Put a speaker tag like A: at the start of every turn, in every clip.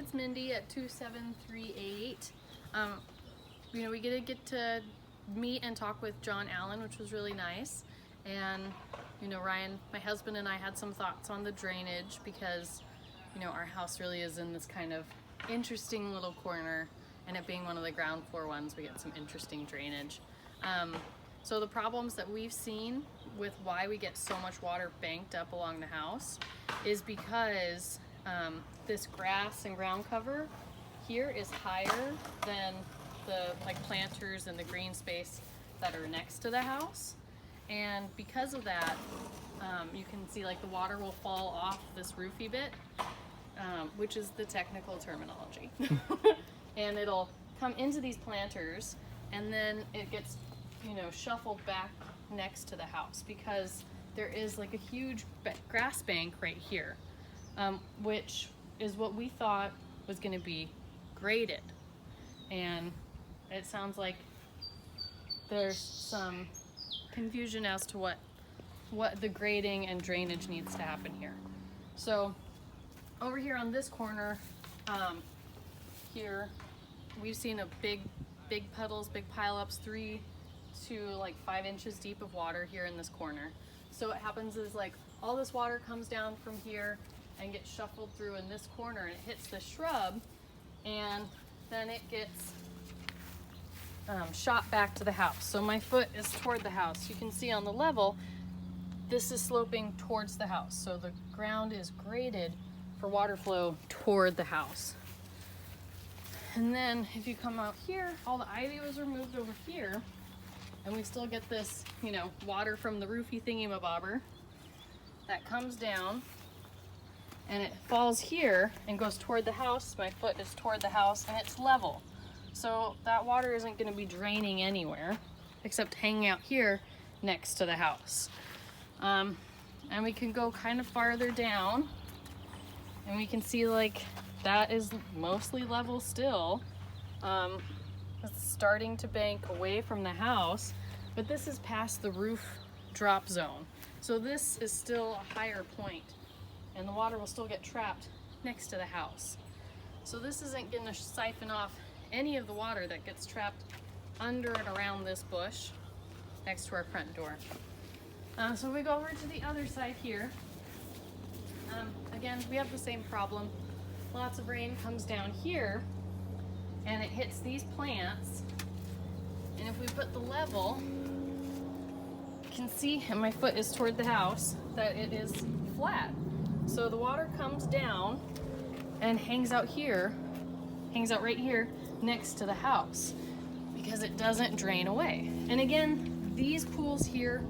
A: it's Mindy at 2738. We get to meet and talk with John Allen, which was really nice. And Ryan, my husband, and I had some thoughts on the drainage because our house really is in this kind of interesting little corner, and it being one of the ground floor ones, we get some interesting drainage. So the problems that we've seen with why we get so much water banked up along the house is because this grass and ground cover here is higher than the planters and the green space that are next to the house. And because of that, you can see the water will fall off this roofy bit, which is the technical terminology. And it'll come into these planters, and then it gets shuffled back next to the house because there is a huge grass bank right here, which is what we thought was going to be graded. And it sounds like there's some confusion as to what the grading and drainage needs to happen here. So over here on this corner, here we've seen a big puddles, big pileups, 3 to 5 inches deep of water here in this corner. So what happens is all this water comes down from here and gets shuffled through in this corner, and it hits the shrub, and then it gets shot back to the house. So my foot is toward the house. You can see on the level, this is sloping towards the house. So the ground is graded for water flow toward the house. And then if you come out here, all the ivy was removed over here, and we still get this, water from the roofy thingy-mabobber that comes down, and it falls here and goes toward the house. My foot is toward the house, and it's level. So that water isn't going to be draining anywhere except hanging out here next to the house. And we can go kind of farther down, and we can see that is mostly level still. It's starting to bank away from the house, but this is past the roof drop zone. So this is still a higher point, and the water will still get trapped next to the house. So this isn't going to siphon off any of the water that gets trapped under and around this bush next to our front door. So we go over to the other side here. Again, we have the same problem. Lots of rain comes down here, and it hits these plants. And if we put the level, you can see, and my foot is toward the house, that it is flat. So the water comes down and hangs out right here next to the house because it doesn't drain away. And again, these pools here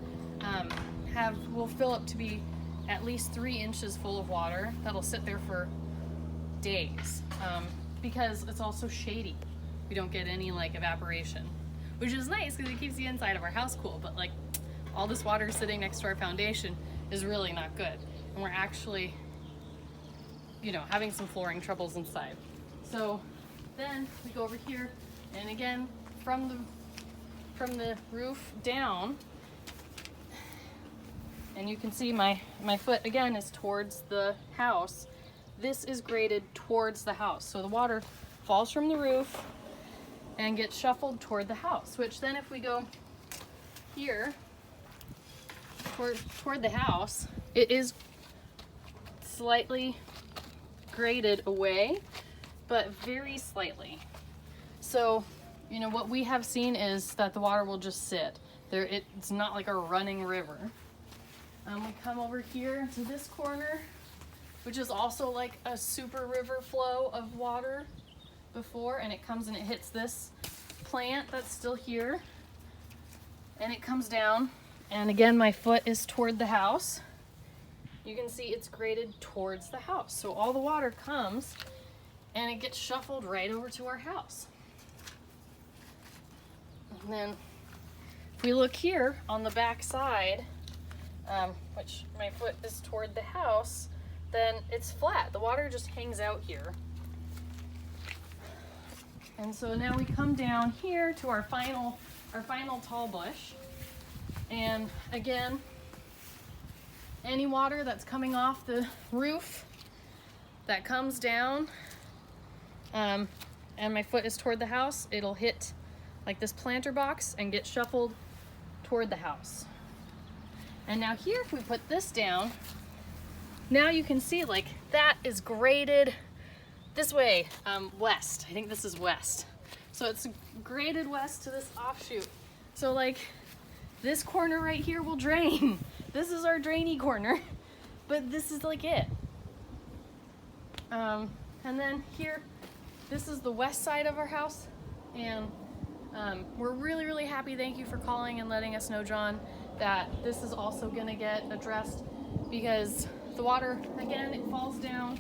A: will fill up to be at least 3 inches full of water that'll sit there for days, because it's also shady. We don't get any evaporation, which is nice because it keeps the inside of our house cool, but all this water sitting next to our foundation is really not good, and we're actually having some flooring troubles inside. So then we go over here, and again, from the roof down, and you can see my foot again is towards the house. This is graded towards the house. So the water falls from the roof and gets shuffled toward the house, which then if we go here toward the house, it is slightly graded away, but very slightly. So, what we have seen is that the water will just sit there. It's not like a running river. We come over here to this corner, which is also a super river flow of water before, and it comes and it hits this plant that's still here, and it comes down, and again my foot is toward the house. You can see it's graded towards the house, so all the water comes and it gets shuffled right over to our house. And then if we look here on the back side, which my foot is toward the house, then it's flat. The water just hangs out here. And so now we come down here to our final tall bush. And again, any water that's coming off the roof that comes down and my foot is toward the house, it'll hit like this planter box and get shuffled toward the house. And now here, if we put this down, now you can see like that is graded this way, west. I think this is west. So it's graded west to this offshoot. So like this corner right here will drain. This is our drainy corner, but this is like it. And then here, this is the west side of our house, and we're really, really happy. Thank you for calling and letting us know, John, that this is also gonna get addressed, because the water, again, it falls down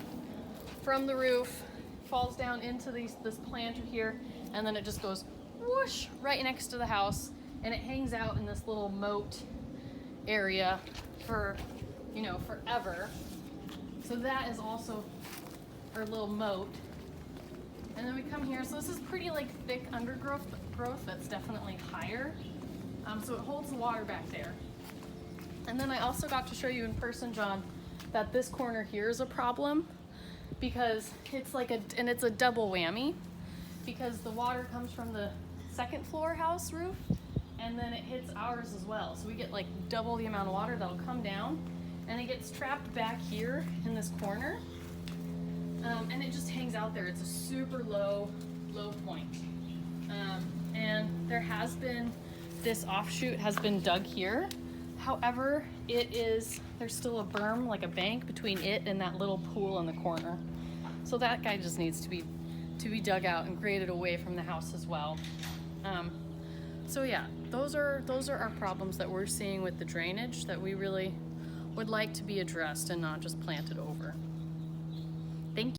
A: from the roof, falls down into this planter here, and then it just goes whoosh right next to the house, and it hangs out in this little moat area for, you know, forever. So that is also our little moat. And then we come here, so this is pretty like thick undergrowth that's definitely higher. So it holds the water back there. And then I also got to show you in person, John, that this corner here is a problem, because it's like it's a double whammy, because the water comes from the second floor house roof, and then it hits ours as well. So we get like double the amount of water that'll come down, and it gets trapped back here in this corner. And it just hangs out there. It's a super low point. And there has been, this offshoot has been dug here. However, there's still a berm, like a bank, between it and that little pool in the corner. So that guy just needs to be dug out and graded away from the house as well. So yeah, those are our problems that we're seeing with the drainage that we really would like to be addressed and not just planted over.